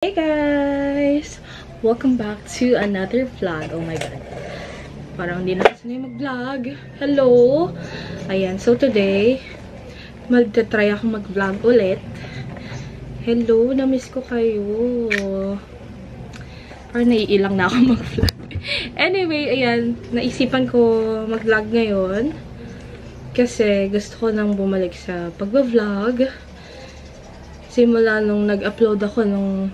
Hey guys! Welcome back to another vlog. Oh my god. Parang hindi na kasi mag-vlog. Hello! Ayan. So today, magta-try ako mag-vlog ulit. Hello! Na-miss ko kayo. Parang naiilang na ako mag-vlog. Anyway, ayan. Naisipan ko mag-vlog ngayon. Kasi gusto ko nang bumalik sa pag-vlog. Simula nung nag-upload ako nung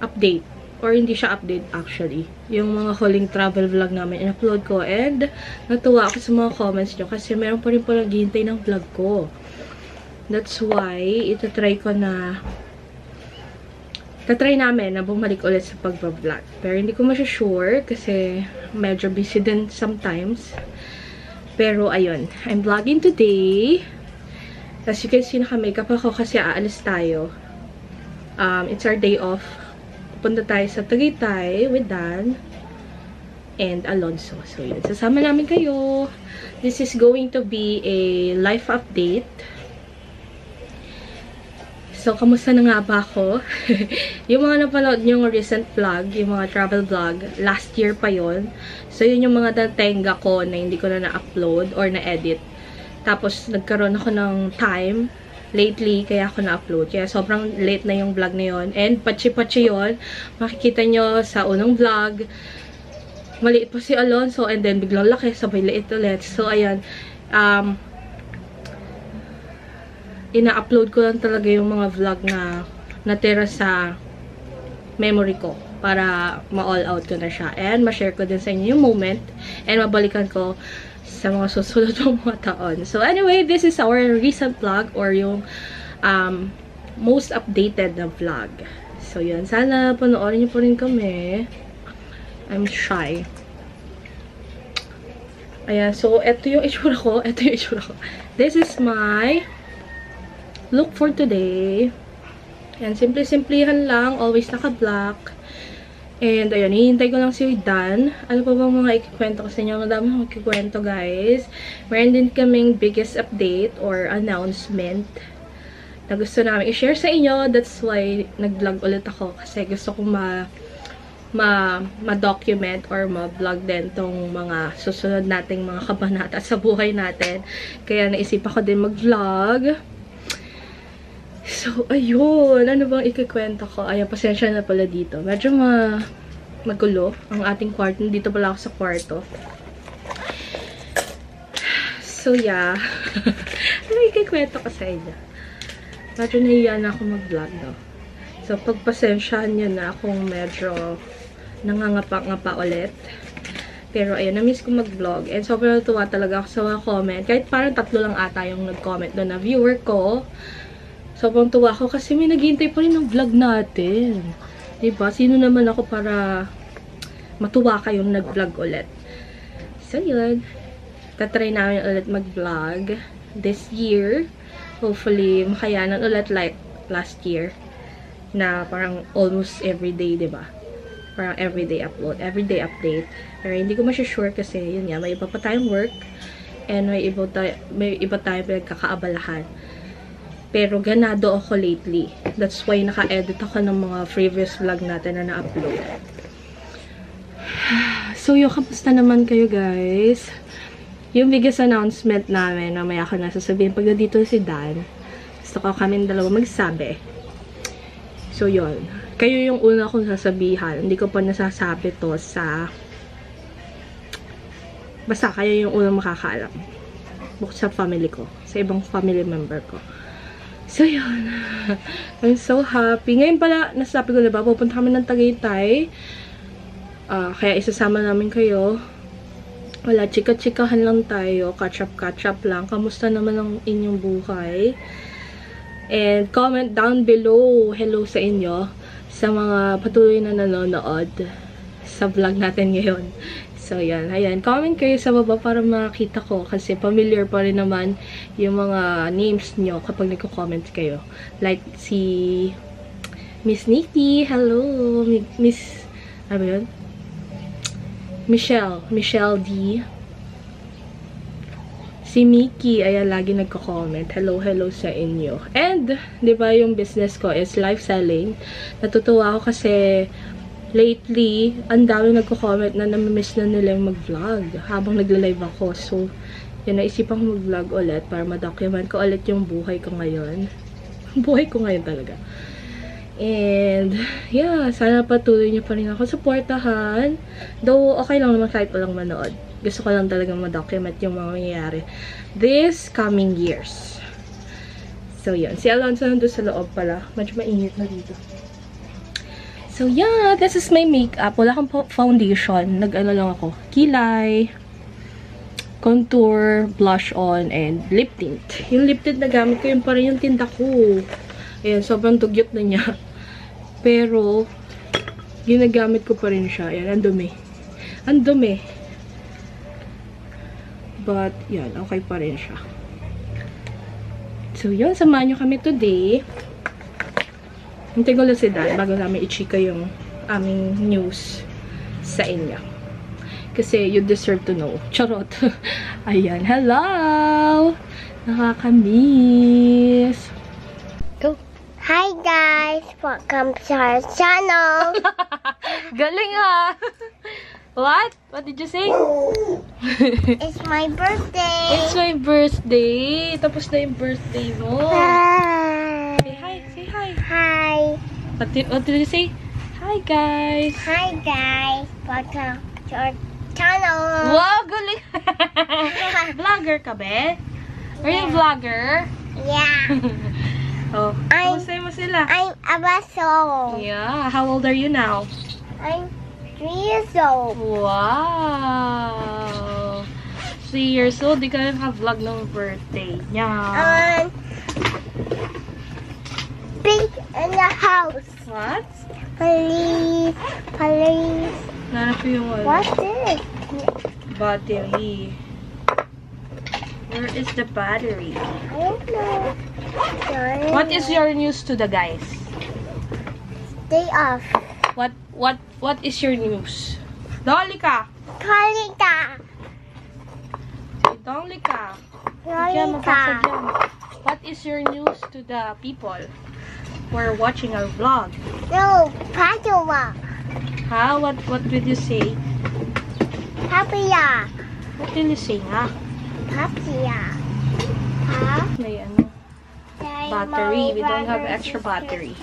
update. Or hindi siya update actually. Yung mga huling travel vlog namin, in-upload ko. And natuwa ako sa mga comments nyo kasi meron pa rin po naghihintay ng vlog ko. That's why, itatry ko na tatry namin na bumalik ulit sa pag-vlog. Pero hindi ko masya-sure kasi medyo busy din sometimes. Pero ayun, I'm vlogging today. As you can see, naka-makeup ako kasi aalis tayo. It's our day off. Punta tayo sa Tagaytay with Dan and Alonso. So, yun. Sasama namin kayo. This is going to be a life update. So, kamusta na nga ba ako? Yung mga napanood yung recent vlog, yung mga travel vlog, last year pa yon. So, yun yung mga natenga ko na hindi ko na na-upload or na-edit. Tapos, nagkaroon ako ng time lately, kaya ako na-upload. Kaya sobrang late na yung vlog na yun. And patsi-patsi yun. Makikita nyo sa unang vlog. Maliit pa si Alonso. And then biglang laki. Sabay liit ulit. So, ayan. Ina-upload ko lang talaga yung mga vlog na natira sa memory ko. Para ma-all out ko na siya. And ma-share ko din sa inyo yung moment. And mabalikan ko sa mga susunod ng mga taon. So anyway, this is our recent vlog or yung most updated na vlog. So yun, sana panoorin niyo po rin kami. I'm shy. Ayan, so ito yung itsura ko. Ito yung itsura ko. This is my look for today. Ayan, simple-simplihan lang. Always naka-black. And, ayun, hihintay ko lang si Dan. Ano pa bang mga ikikwento ko sa inyo? Madami akong ikikwento, guys. Meron din kaming biggest update or announcement na gusto namin i-share sa inyo. That's why nag-vlog ulit ako. Kasi gusto kong ma-document or ma-vlog din tong mga susunod nating mga kabanata sa buhay natin. Kaya naisipan ko din mag-vlog. So, ayun. Ano bang ikikwento ko? Ayan, pasensya na pala dito. Medyo magulo ang ating kwarto. Dito pala ako sa kwarto. So, yeah. Ano ikikwento ko sa inyo? Medyo nahiya na ako mag-vlog, no? So, pagpasensyahan nyo na kung medyo nangangapa-ngapa ulit. Pero, ayun, na-miss ko mag-vlog. And sobrang natuwa talaga ako sa mga comment. Kahit parang 3 lang ata yung nag-comment doon na viewer ko. Sobrang tuwa ako kasi may naghihintay pa rin ng vlog natin. Diba? Sino naman ako para matuwa kayong nag-vlog ulit. So, yun. Tatry namin ulit mag-vlog this year. Hopefully, makayanan ulit like last year. Na parang almost everyday, diba? Parang everyday upload, everyday update. Pero hindi ko masya-sure kasi, yun nga, may iba pa tayong work. And may iba tayong pinagkakaabalahan. Pero ganado ako lately. That's why naka-edit ako ng mga previous vlog natin na na-upload. So, yung kamusta naman kayo, guys? Yung biggest announcement namin, mamaya ko nasasabihin pag nandito si Dan. Gusto ko kami dalawa magsabi. So, yun. Kayo yung una kong sasabihan. Hindi ko pa nasasabi to sa... Basta kayo yung unang makakaalam. Bukod sa family ko. Sa ibang family member ko. So, yun. I'm so happy. Ngayon pala, nasabi ko na ba, pupunta kami ng Tagaytay. Kaya isasama namin kayo. Wala, chika-chikahan lang tayo. Catch-up lang. Kamusta naman ang inyong buhay? And comment down below. Hello sa inyo. Sa mga patuloy na nanonood sa vlog natin ngayon. So, yan. Ayan. Comment kayo sa baba para makita ko. Kasi familiar pa rin naman yung mga names nyo kapag nagko-comment kayo. Like si Miss Nikki. Hello. Miss... Ano ba yun? Michelle D. Si Mickey, ayan, lagi nagko-comment. Hello, hello sa inyo. And, di ba yung business ko is live selling. Natutuwa ako kasi lately, ang dami nagko-comment na namimiss na nila yung mag-vlog habang nagla-live ako. So, yun, naisipan ko mag-vlog ulit para ma-document ko ulit yung buhay ko ngayon. Buhay ko ngayon talaga. And, yeah, sana patuloy niyo pa rin ako supportahan. Though, okay lang naman kahit walang manood. Gusto ko lang talagang ma-document yung mga mangyayari this coming years. So, yun. Si Alonso nandun sa loob pala. Medyo mainit na dito. So, yeah. This is my makeup. Wala kang foundation. Nag-ano lang ako. Kilay, contour, blush on, and lip tint. Yung lip tint na gamit ko, yun pa rin yung tinta ko. Ayan, sobrang dugyot na niya. Pero, ginagamit ko pa rin siya. Ayan, ang dumi. Ang dumi. But, yan, okay pa rin siya. So, yun, samahan nyo kami today. Hintay ko lang si Dad bago namin i-chika yung aming news sa inyo. Kasi, you deserve to know. Charot. Ayan, hello! Nakakamiss. Go! Hi guys! Welcome to our channel! Galing ha! What? What did you say? It's my birthday! It's my birthday! Tapos na yung birthday mo. Hi! Say hi! Say hi! Hi! What did you say? Hi guys! Hi guys! Welcome to our channel! Wow! Galing! Vlogger ka be? Are you a vlogger? Yeah! Oh, kamusta mo sila? I'm Abaso! Yeah, how old are you now? I'm 3 years old! Wow! 3 years old, di ka naka-vlog ng birthday niya. Big in the house! What? Police! Police! Nanap ko yung What's this? battery. Where is the battery? I don't know. What is your news to the guys? Stay off. What is your news? Dolika! Kalita! Dolika! Kalita! What is your news to the people who are watching our vlog? No, Padua. Ha? What did you say? Papaya. What did you say nga? Papaya. Huh? May ano? Battery. We don't have extra battery.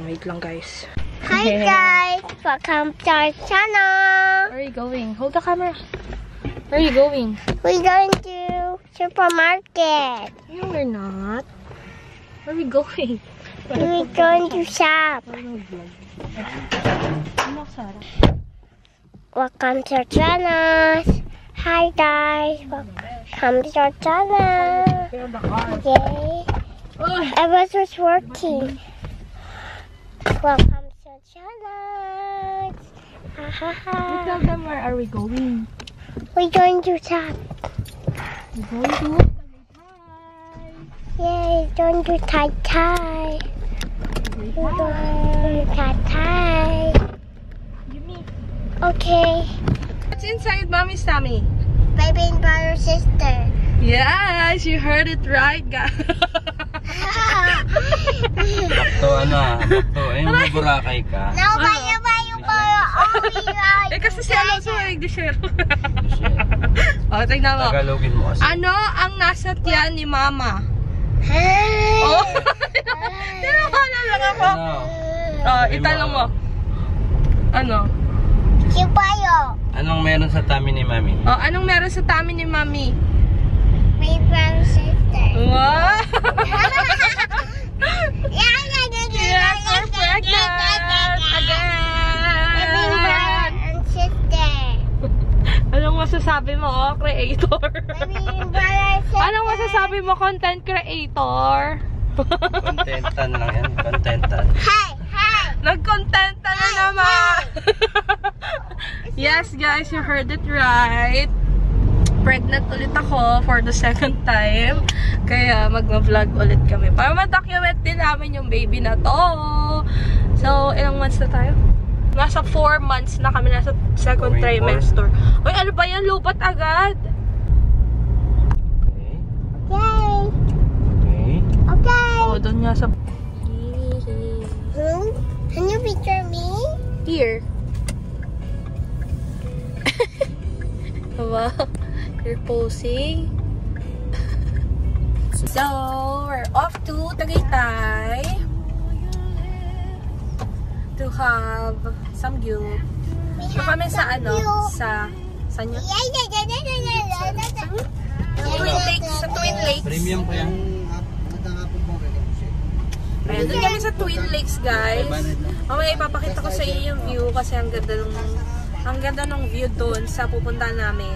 Wait lang guys. Hi guys! Welcome to our channel! Where are you going? Hold the camera. Where are you going? We're going to supermarket. No, we're not. Where are we going? We're going to shop. Welcome to our channel. Hi guys! Welcome to our channel. Yay! Everyone's was working. Welcome to our channel. Ha ha ha. Tell them where are we going? We're going to shop. We're going to Yay, don't do tie tie. We're going to tie tie. Give me. Okay. What's inside Mommy's tummy? Baby and brother sister. Yes, you heard it right, guys. Ito yung Boracay ka. No, bayo para Eh kasi si Alonso ay di-share. Oh, tingnan mo. Tagalogin mo kasi. Ano ang nasa tiyan ni Mama? Oh, tinawala lang ako. Oh, itanong mo. Ano? Si Bayo. Anong meron sa tummy ni Mami? Oh, anong meron sa tummy ni Mami? Baby brother sister. Wow! Yes, We're pregnant Baby brother again! and sister. Anong masasabi mo, creator? Baby brother sister. Anong masasabi mo, content creator? Contentan lang yan. Contentan. Hi, hi. Nag-contentan na naman! Yes, guys, you heard it right. Pregnant ulit ako for the second time. Kaya mag-vlog ulit kami. Para ma-document din namin yung baby na to. So, ilang months na tayo? Nasa 4 months na kami. Nasa second trimester. Uy, ano ba yan? Lupat agad. Oo, doon nga sa... Can you picture me? Here. Wow, you're posing. So, we're off to Tagaytay to have some view. So, kami sa ano? Sa... Saan yun? Twin Lakes. Sa Twin Lakes. Premium ko yan. Ayan, doon kami sa Twin Lakes, guys. Mamaya ipapakita ko sa inyo yung view kasi ang ganda ng view doon sa pupuntahan namin.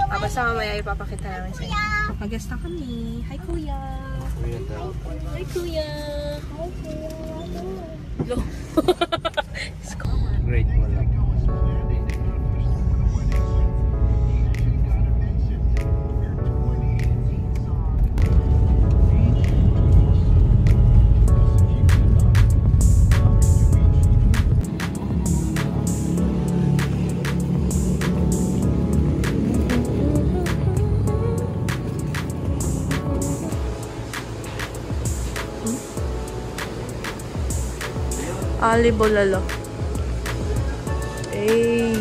Basta mamaya ipapakita namin sa inyo. Mag-guest na kami. Hi, Kuya. Hi, Kuya. Hello. Great, wala. Ali Bolalo. Hey.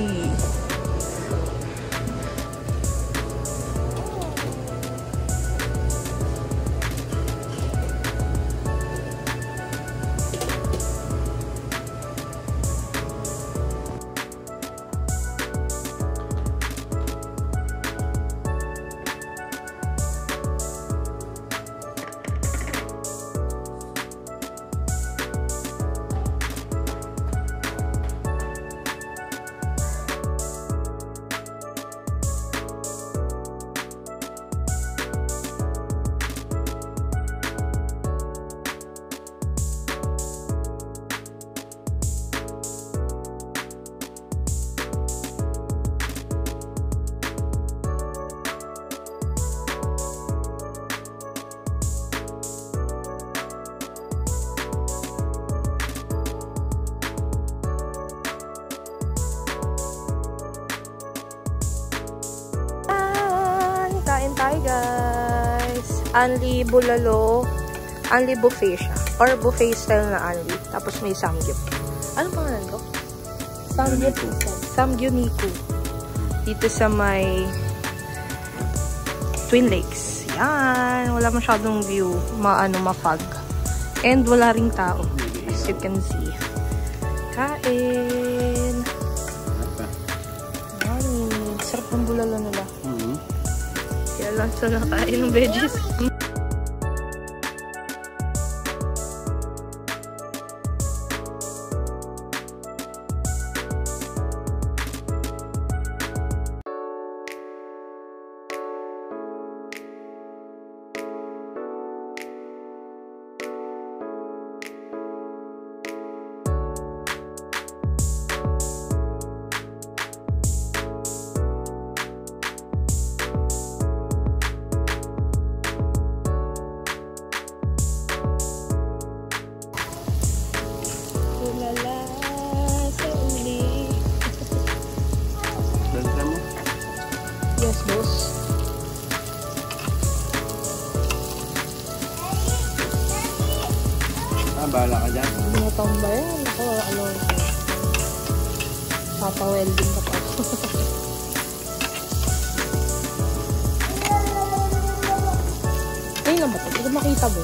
Kain tayo, guys. Anli Bulalo. Anli buffet siya. Or buffet style na Anli. Tapos may samgyup. Ano pangalan ko? Samgyup. Samgyuniku. Dito sa may Twin Lakes. Yan. Wala masyadong view. Mafag. And wala ring tao. As you can see. Kain. Sarap ng bulalo nila. Kaya lang sa nakain ng veggies. Yes, boss. Bahala ka dyan. Binatang ba yan? Ako, ano, papa-welding ka pa ako. Ayun lang ba ito? Hindi ko makita ba?